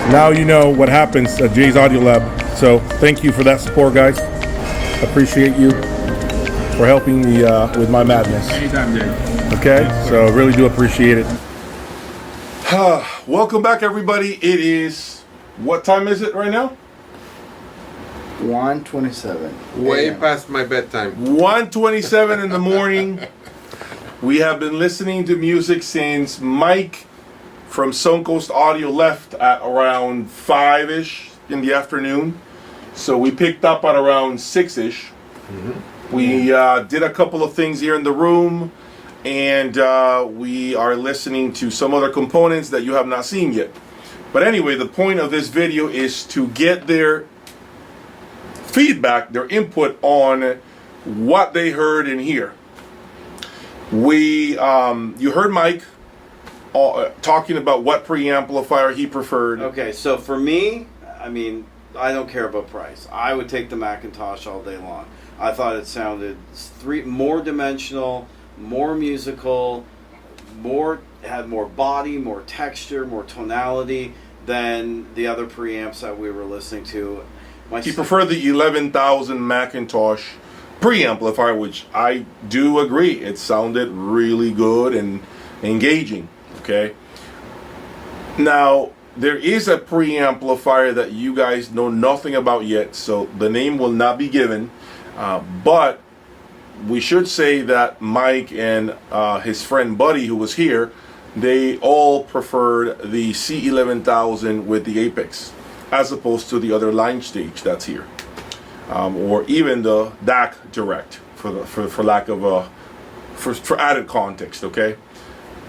Now you know what happens at Jay's Audio Lab. So thank you for that support, guys. Appreciate you for helping me with my madness. Anytime, Jay. Okay, so really do appreciate it. Welcome back, everybody. It is, what time is it right now? 1:27. Way past my bedtime. 1:27 in the morning. We have been listening to music since Mike from Suncoast Audio left at around 5-ish in the afternoon. So we picked up at around 6-ish. We did a couple of things here in the room, and we are listening to some other components that you have not seen yet. But anyway, the point of this video is to get their feedback, their input on what they heard in here. You heard Mike talking about what preamplifier he preferred. Okay, so for me, I mean, I don't care about price. I would take the McIntosh all day long. I thought it sounded more dimensional, more musical, had more body, more texture, more tonality than the other preamps that we were listening to. He preferred the 11,000 McIntosh preamplifier, which I do agree. It sounded really good and engaging. Okay. Now, there is a preamplifier that you guys know nothing about yet, so the name will not be given. But we should say that Mike and his friend Buddy, who was here, they all preferred the C1100 with the Apex, as opposed to the other line stage that's here, or even the DAC Direct, for lack of for added context. Okay.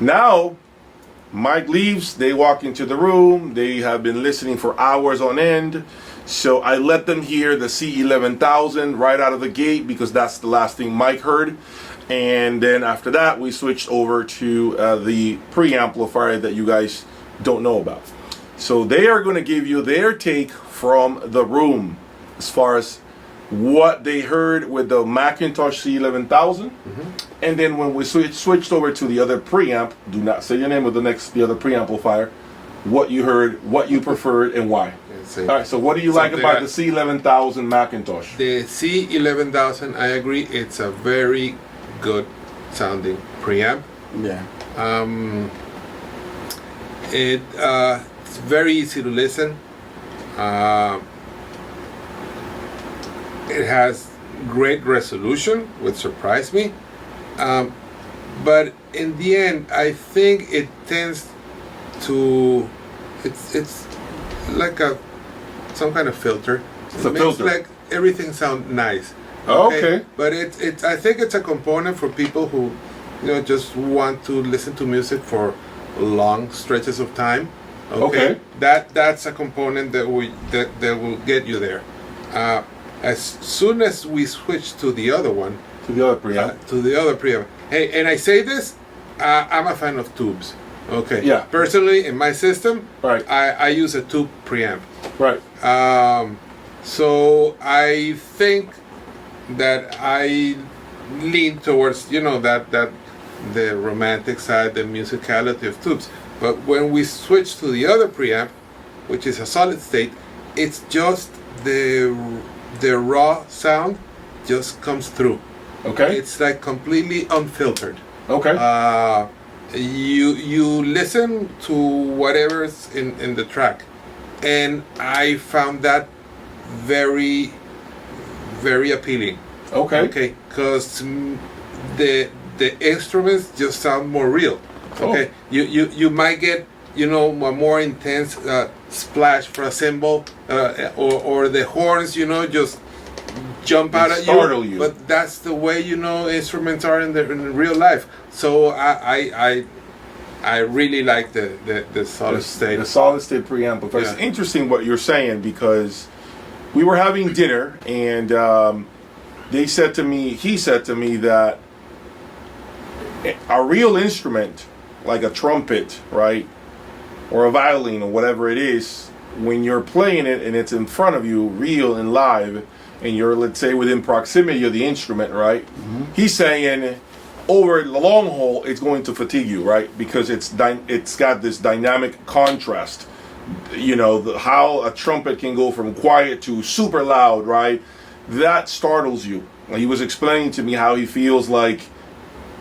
Now, Mike leaves, they walk into the room, they have been listening for hours on end, so I let them hear the C1100 right out of the gate because that's the last thing Mike heard, and then after that we switched over to the preamplifier that you guys don't know about. So they are going to give you their take from the room as far as what they heard with the McIntosh C1100, and then when we switched over to the other preamp, do not say your name with the other preamplifier, what you heard, what you preferred, and why. All right, so what do you like about the C1100 McIntosh? The C1100, I agree, it's a very good sounding preamp. Yeah. It's very easy to listen. It has great resolution, which surprised me. But in the end, I think it tends to, it's like some kind of filter. It's a makes filter. Like everything sound nice. Okay. But it's I think it's a component for people who, just want to listen to music for long stretches of time. Okay. That's a component that will get you there. As soon as we switch to the other one, To the other preamp. Hey, and I say this, I'm a fan of tubes. Okay. Yeah. Personally, in my system, Right. I use a tube preamp. Right. So I think that I lean towards that the romantic side, the musicality of tubes. But when we switch to the other preamp, which is a solid state, it's just the raw sound just comes through. Okay. It's like completely unfiltered. Okay. You listen to whatever's in the track, and I found that very, very appealing. Okay. Because the instruments just sound more real. Okay, you might get a more intense splash for a cymbal, or the horns just jump out at startle you. But that's the way instruments are in real life. So I really like the solid state. The solid state preamplifier. Yeah. It's interesting what you're saying because we were having dinner and he said to me that a real instrument like a trumpet, right, or a violin or whatever it is, when you're playing it and it's in front of you, real and live, and you're, let's say, within proximity of the instrument, right? Mm-hmm. He's saying over the long haul, it's going to fatigue you, right? Because it's got this dynamic contrast you know, how a trumpet can go from quiet to super loud, right? That startles you. He was explaining to me how he feels like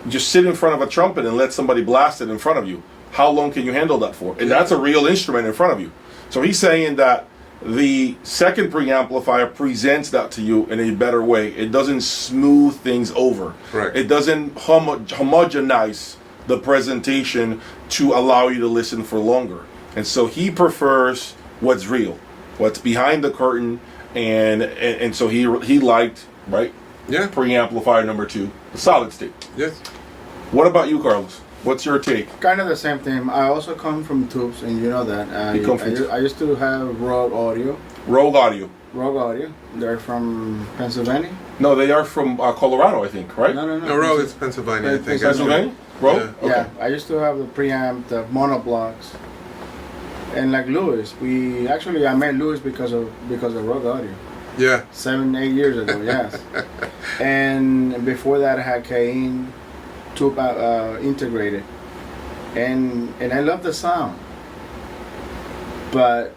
just sit in front of a trumpet and let somebody blast it in front of you. How long can you handle that for? And that's a real instrument in front of you. So he's saying that the second preamplifier presents that to you in a better way. It doesn't smooth things over. Right. It doesn't homogenize the presentation to allow you to listen for longer. And so he prefers what's real, what's behind the curtain, and so he liked, right? Yeah. Preamplifier number 2, the solid state. Yes. What about you, Carlos? What's your take? Kind of the same thing. I also come from tubes, and you know that. I used to have Rogue Audio. Rogue Audio. Rogue Audio. They're from Pennsylvania. No, they are from Colorado, I think, right? No. No, Rogue is Pennsylvania, I think. Pennsylvania? Rogue? Yeah. Okay. Yeah, I used to have the preamp, the monoblocks, and like Louis. I met Louis because of Rogue Audio. Yeah. 7-8 years ago, yes. And before that, I had Cain tube integrated, and I love the sound. But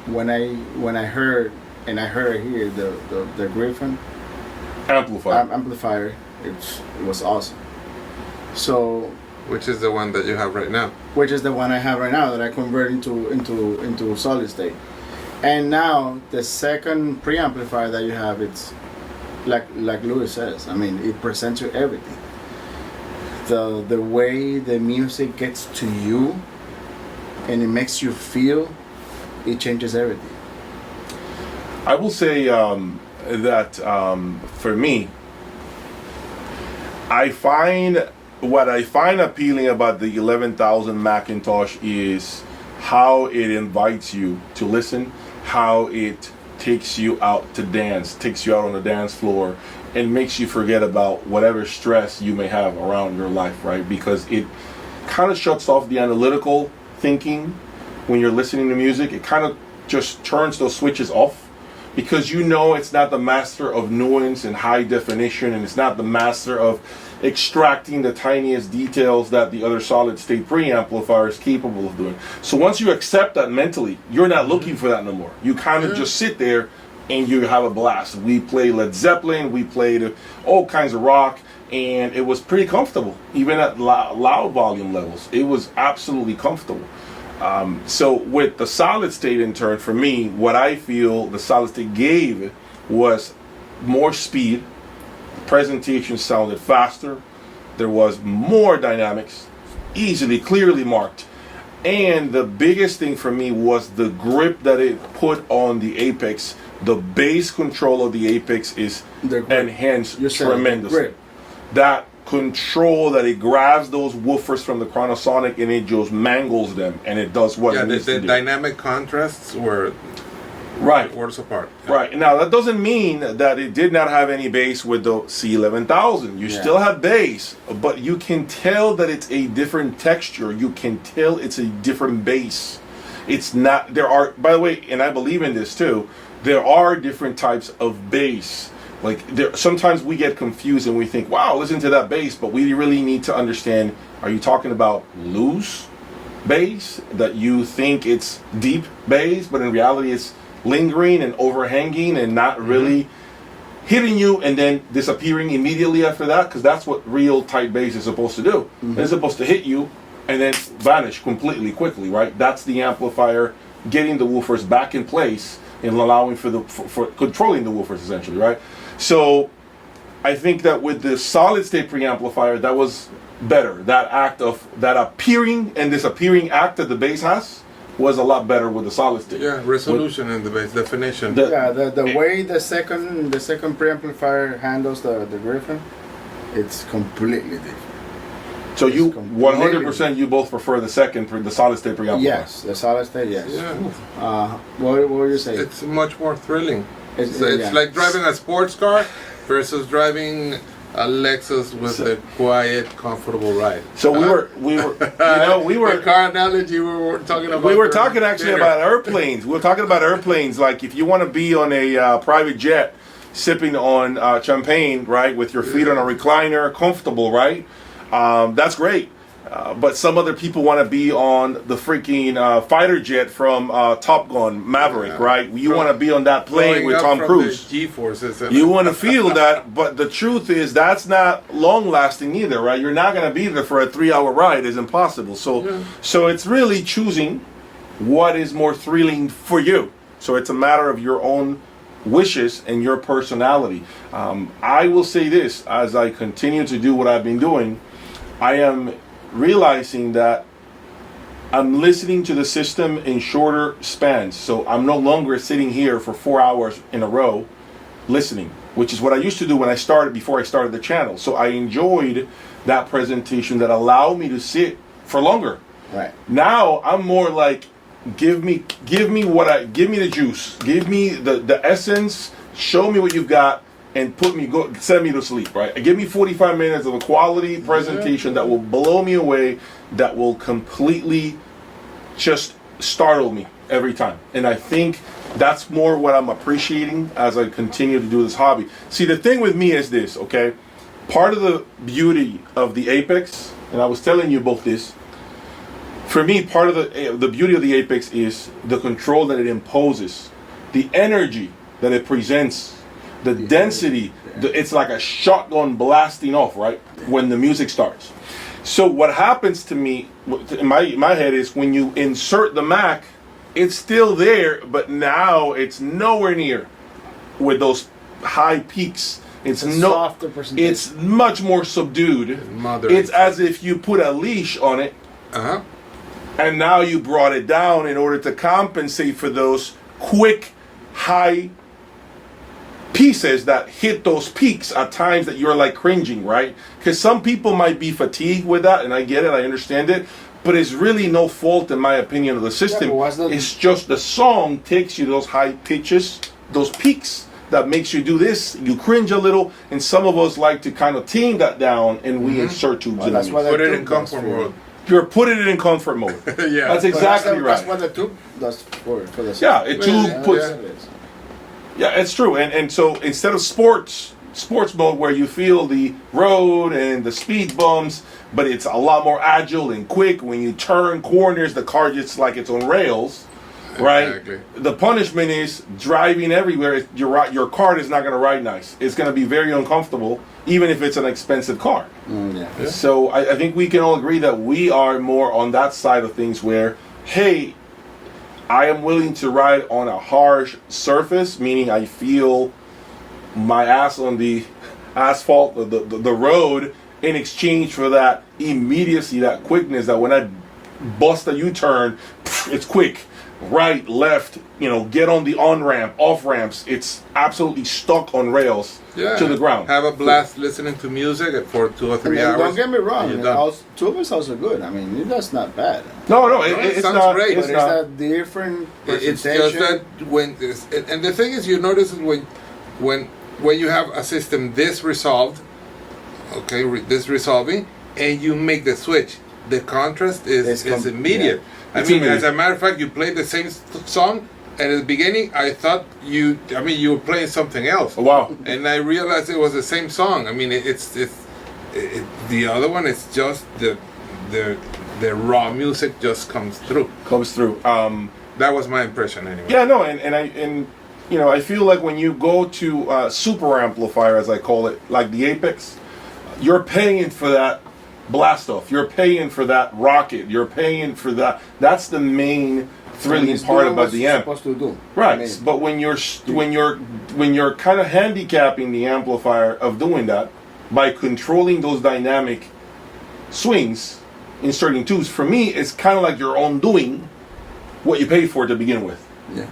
when I heard here the Griffin amplifier, it was awesome. So, which is the one that you have right now? Which is the one I have right now that I convert into solid state. And now the second preamplifier that you have, it's like Louis says. I mean, it presents you everything. The way the music gets to you, and it makes you feel, it changes everything. I will say that for me, what I find appealing about the 11,000 McIntosh is how it invites you to listen, how it takes you out to dance, takes you out on the dance floor, and makes you forget about whatever stress you may have around your life, right? Because it kind of shuts off the analytical thinking when you're listening to music. It kind of just turns those switches off, because you know it's not the master of nuance and high definition, and it's not the master of extracting the tiniest details that the other solid state preamplifier is capable of doing. So once you accept that mentally, you're not looking for that no more. You kind of just sit there and you have a blast. We played Led Zeppelin, we played all kinds of rock, and it was pretty comfortable, even at loud volume levels. It was absolutely comfortable. So with the solid state, in turn, for me, what I feel the solid state gave was more speed. Presentation sounded faster. There was more dynamics, easily, clearly marked. And the biggest thing for me was the grip that it put on the apex. The bass control of the apex is enhanced tremendously. That control that it grabs those woofers from the Chronosonic and it just mangles them, and it does what it needs to do. The dynamic contrasts were worlds apart. Yeah. Right. Now, that doesn't mean that it did not have any bass with the C1100. You still have bass, but you can tell that it's a different texture. You can tell it's a different bass. It's not, there are, by the way, and I believe in this too, there are different types of bass. Like, sometimes we get confused and we think, wow, listen to that bass, but we really need to understand, are you talking about loose bass, that you think it's deep bass, but in reality it's lingering and overhanging and not really hitting you and then disappearing immediately after that? Because that's what real tight bass is supposed to do. It's supposed to hit you and then vanish completely quickly, right? That's the amplifier getting the woofers back in place and allowing for controlling the woofers, essentially, right? So I think that with the solid state preamplifier, that was better. That act of that appearing and disappearing act that the bass has was a lot better with the solid state. Yeah, resolution in the bass, definition. The way the second preamplifier handles the Griffin, it's completely different. So you 100% you both prefer the solid state preamplifier? Yes, the solid state, yes. Yeah. What were you saying? It's much more thrilling. It's yeah. like driving a sports car versus driving a Lexus with a quiet, comfortable ride. So we were The car analogy we were talking about. We were talking actually about airplanes. We were talking about airplanes. Like, if you want to be on a private jet, sipping on champagne, right, with your feet on a recliner, comfortable, right? That's great. But some other people want to be on the freaking fighter jet from Top Gun Maverick, right? You want to be on that plane with Tom Cruise. G-forces. You want to feel that, but the truth is that's not long lasting either, right? You're not going to be there for a 3-hour ride. It's impossible. So it's really choosing what is more thrilling for you. So it's a matter of your own wishes and your personality. I will say this, as I continue to do what I've been doing, I am realizing that I'm listening to the system in shorter spans. So I'm no longer sitting here for 4 hours in a row listening, which is what I used to do when I started, before I started the channel. So I enjoyed that presentation that allowed me to sit for longer. Right. Now I'm more like, give me the juice, give me the essence, show me what you've got, and send me to sleep, right? Give me 45 minutes of a quality presentation that will blow me away, that will completely just startle me every time. And I think that's more what I'm appreciating as I continue to do this hobby. See, the thing with me is this, okay? Part of the beauty of the Apex, and I was telling you both this, for me, part of the beauty of the Apex is the control that it imposes, the energy that it presents, the density. It's like a shotgun blasting off, right, when the music starts. So what happens to me in my head is when you insert the Mac, it's still there, but now it's nowhere near with those high peaks. It's softer presentation. It's much more subdued. It's as if you put a leash on it. Uh-huh. And now you brought it down in order to compensate for those quick, high pieces that hit those peaks at times that you're like cringing, right? Because some people might be fatigued with that, and I get it, I understand it, but it's really no fault, in my opinion, of the system. It's just the song takes you those high pitches, those peaks that makes you do this, you cringe a little, and some of us like to kind of tame that down, and we insert tubes in it. Put it in comfort mode. You're putting it in comfort mode. Yeah, that's exactly right. That's what the tube does for the yeah, a tube puts. Yeah, it's true. And so instead of sports mode where you feel the road and the speed bumps, but it's a lot more agile and quick. When you turn corners, the car just like it's on rails, right? Exactly. The punishment is driving everywhere. Your car is not going to ride nice. It's going to be very uncomfortable, even if it's an expensive car. Yeah. So I think we can all agree that we are more on that side of things where, hey, I am willing to ride on a harsh surface, meaning I feel my ass on the asphalt, the road, in exchange for that immediacy, that quickness, that when I bust a U-turn, it's quick. Right, left, get on the on-ramp, off-ramps. It's absolutely stuck on rails to the ground. Have a blast listening to music for 2 or 3 hours. Don't get me wrong, tube is also good. I mean, that's not bad. No, it's sounds not great. But it's a different presentation. It's just that and the thing is, you notice when you have a system this resolved, this resolving, and you make the switch, the contrast is immediate. Yeah. I mean, as a matter of fact, you played the same song, and at the beginning, I thought you were playing something else. Oh, wow. And I realized it was the same song. I mean, it's the other one. It's just the raw music just comes through. That was my impression, anyway. Yeah, no, and I feel like when you go to super amplifier, as I call it, like the Apex, you're paying for that blast off. You're paying for that rocket. You're paying for that. That's the main thrilling part about the amp. Supposed to do. Right, but when you're kind of handicapping the amplifier of doing that by controlling those dynamic swings, inserting tubes, for me, it's kind of like you're undoing what you paid for to begin with. Yeah.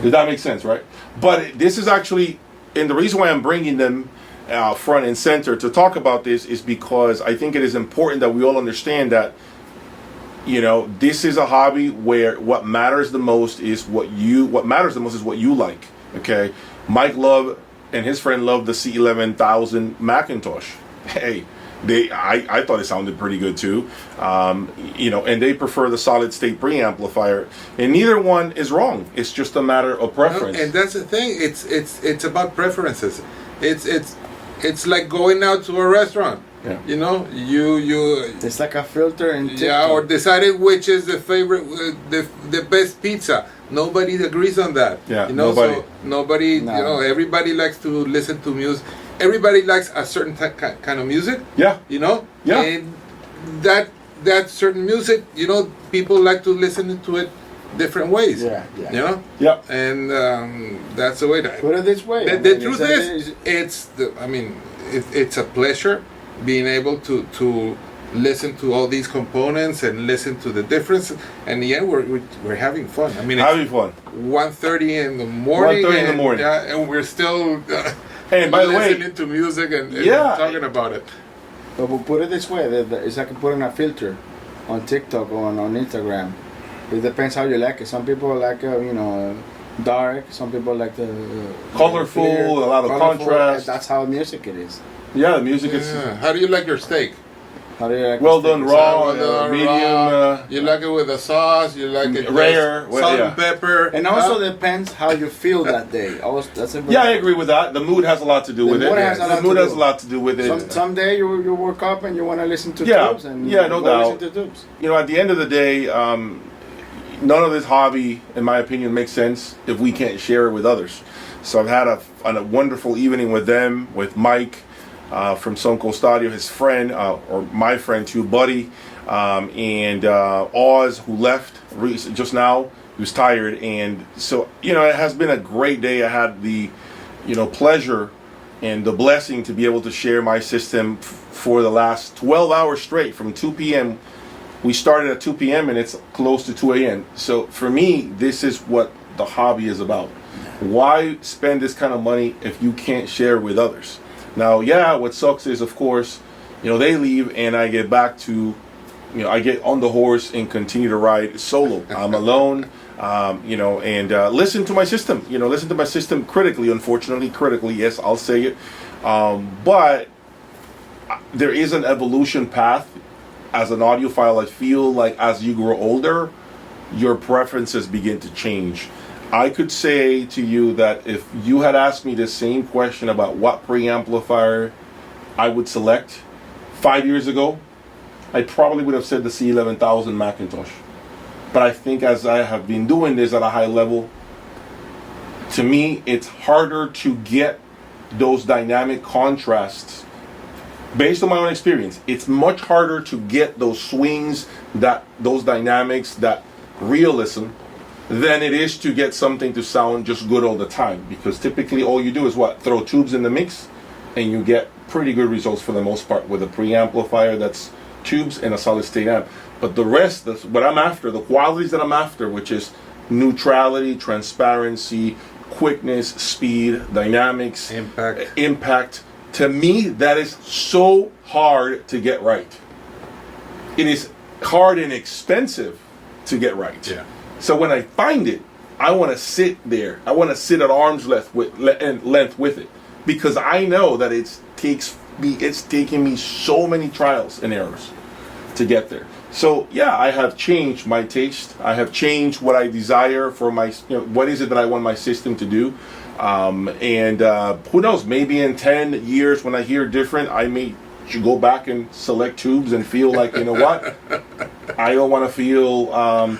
Does that make sense, right? But this is actually, and the reason why I'm bringing them front and center to talk about this is because I think it is important that we all understand that this is a hobby where what matters the most is what you like. Okay, Mike Love and his friend loved the C1100 McIntosh. Hey, I thought it sounded pretty good too. And they prefer the solid state preamplifier, and neither one is wrong. It's just a matter of preference. And that's the thing. It's about preferences. It's like going out to a restaurant. Yeah. You know, you It's like a filter in TikTok. yeah, or decided which is the favorite, the best pizza. Nobody agrees on that. Yeah, you know, nobody. so nobody. No. You know, everybody likes to listen to music. Everybody likes a certain kind of music. Yeah. You know. Yeah. And that certain music, you know, people like to listen to it different ways. Yeah, yeah. You know. Yeah. And that's the way. Put it this way. The truth is, it's a pleasure being able to listen to all these components and listen to the difference. And yeah, we're having fun. I mean, it's Having fun. 1:30 in the morning. 1:30 in the morning. Yeah, and we're still And by the way, listening to music and Yeah. talking about it. But we'll put it this way: it's like putting a filter on TikTok or on Instagram. It depends how you like it. Some people like dark. Some people like the Colorful, clear, a lot of colorful. contrast. That's how music it is. yeah, the music is Yeah. How do you like your steak? How do you like well the done steak? raw, Well done, medium, raw. You like it with a sauce. You like it rare, with well, salt yeah. and pepper. And also depends how you feel that day. Also, that's a Yeah, I agree with that. The mood has a lot to do The with it. mood has a lot The mood to has do. a lot to do with it. Some day you wake up and you want to listen to Yeah, tubes and yeah, no you wanna doubt. listen to tubes. You know, at the end of the day, none of this hobby, in my opinion, makes sense if we can't share it with others. So I've had a wonderful evening with them, with Mike from Son Costadio, his friend, or my friend too, Buddy, and Oz, who left just now. He was tired, and so it has been a great day. I had the pleasure and the blessing to be able to share my system for the last 12 hours straight from 2 p.m. We started at 2 p.m. and it's close to 2 a.m. So for me, this is what the hobby is about. Why spend this kind of money if you can't share with others? Now, yeah, what sucks is, of course, they leave and I get back to, I get on the horse and continue to ride solo. I'm alone, and listen to my system. Listen to my system critically, critically. Yes, I'll say it. But there is an evolution path. As an audiophile, I feel like as you grow older, your preferences begin to change. I could say to you that if you had asked me the same question about what preamplifier I would select 5 years ago, I probably would have said the C1100 McIntosh. But I think as I have been doing this at a high level, to me, it's harder to get those dynamic contrasts. Based on my own experience, it's much harder to get those swings, those dynamics, that realism, than it is to get something to sound just good all the time. Because typically all you do is throw tubes in the mix, and you get pretty good results for the most part with a preamplifier that's tubes and a solid state amp. But the rest, that's what I'm after, the qualities that I'm after, which is neutrality, transparency, quickness, speed, dynamics, impact. To me, that is so hard to get right. It is hard and expensive to get right. Yeah. So when I find it, I want to sit there. I want to sit at arm's length with it, because I know that it's taking me so many trials and errors to get there. So yeah, I have changed my taste. I have changed what I desire for my, what is it that I want my system to do. And who knows, maybe in 10 years when I hear different, I may go back and select tubes and feel like, what? I don't want to feel, I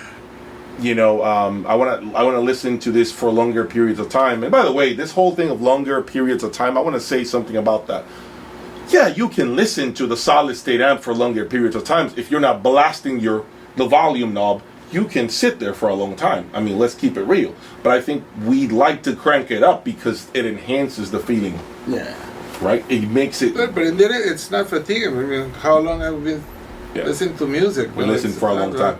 want to listen to this for longer periods of time. And by the way, this whole thing of longer periods of time, I want to say something about that. Yeah, you can listen to the solid state amp for longer periods of time. If you're not blasting the volume knob, you can sit there for a long time. I mean, let's keep it real. But I think we like to crank it up because it enhances the feeling. Yeah. Right? It makes it... But it's not fatiguing. I mean, how long have we been listening to music? We listened for a long time.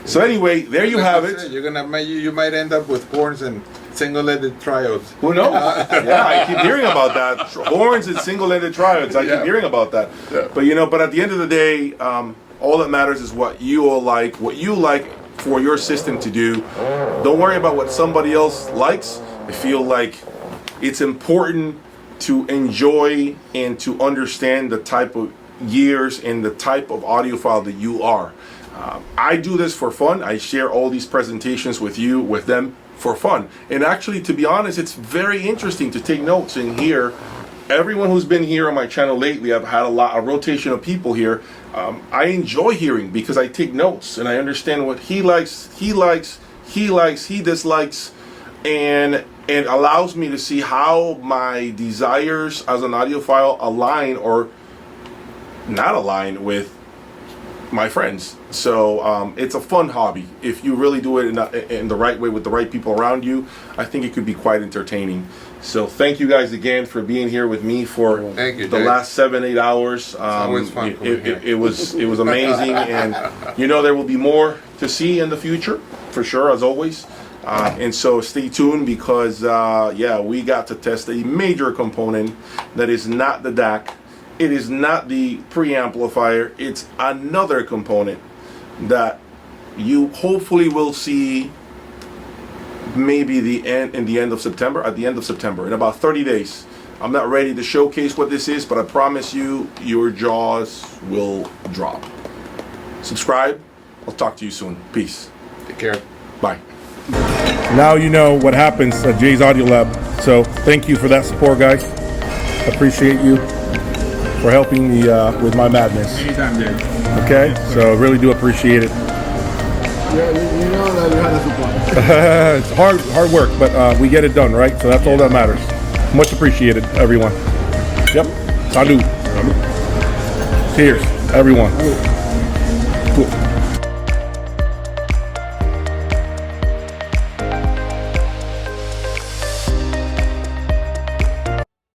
So anyway, there you have it. You might end up with horns and single-ended triodes. Who knows? Yeah, I keep hearing about that. Horns and single-ended triodes. I keep hearing about that. Yeah. But at the end of the day, all that matters is what you all like, what you like for your system to do. Don't worry about what somebody else likes. I feel like it's important to enjoy and to understand the type of years and the type of audiophile that you are. I do this for fun. I share all these presentations with them for fun. And actually, to be honest, it's very interesting to take notes and hear everyone who's been here on my channel lately, I've had a rotation of people here. I enjoy hearing because I take notes and I understand what he likes, he dislikes, and it allows me to see how my desires as an audiophile align or not align with my friends. So it's a fun hobby. If you really do it in the right way with the right people around you, I think it could be quite entertaining. So thank you guys again for being here with me for the last 7-8 hours. Always fun. It was amazing, and there will be more to see in the future for sure, as always. And so stay tuned because we got to test a major component that is not the DAC. It is not the preamplifier. It's another component that you hopefully will see maybe at the end of September, in about 30 days. I'm not ready to showcase what this is, but I promise you, your jaws will drop. Subscribe. I'll talk to you soon. Peace. Take care. Bye. Now you know what happens at Jay's Audio Lab. So thank you for that support, guys. Appreciate you for helping me with my madness. Anytime, Jay. Okay? So I really do appreciate it. Yeah, you know that you had a support. It's hard work, but we get it done, right? So that's all that matters. Much appreciated, everyone. Yep. Salud. Cheers, everyone.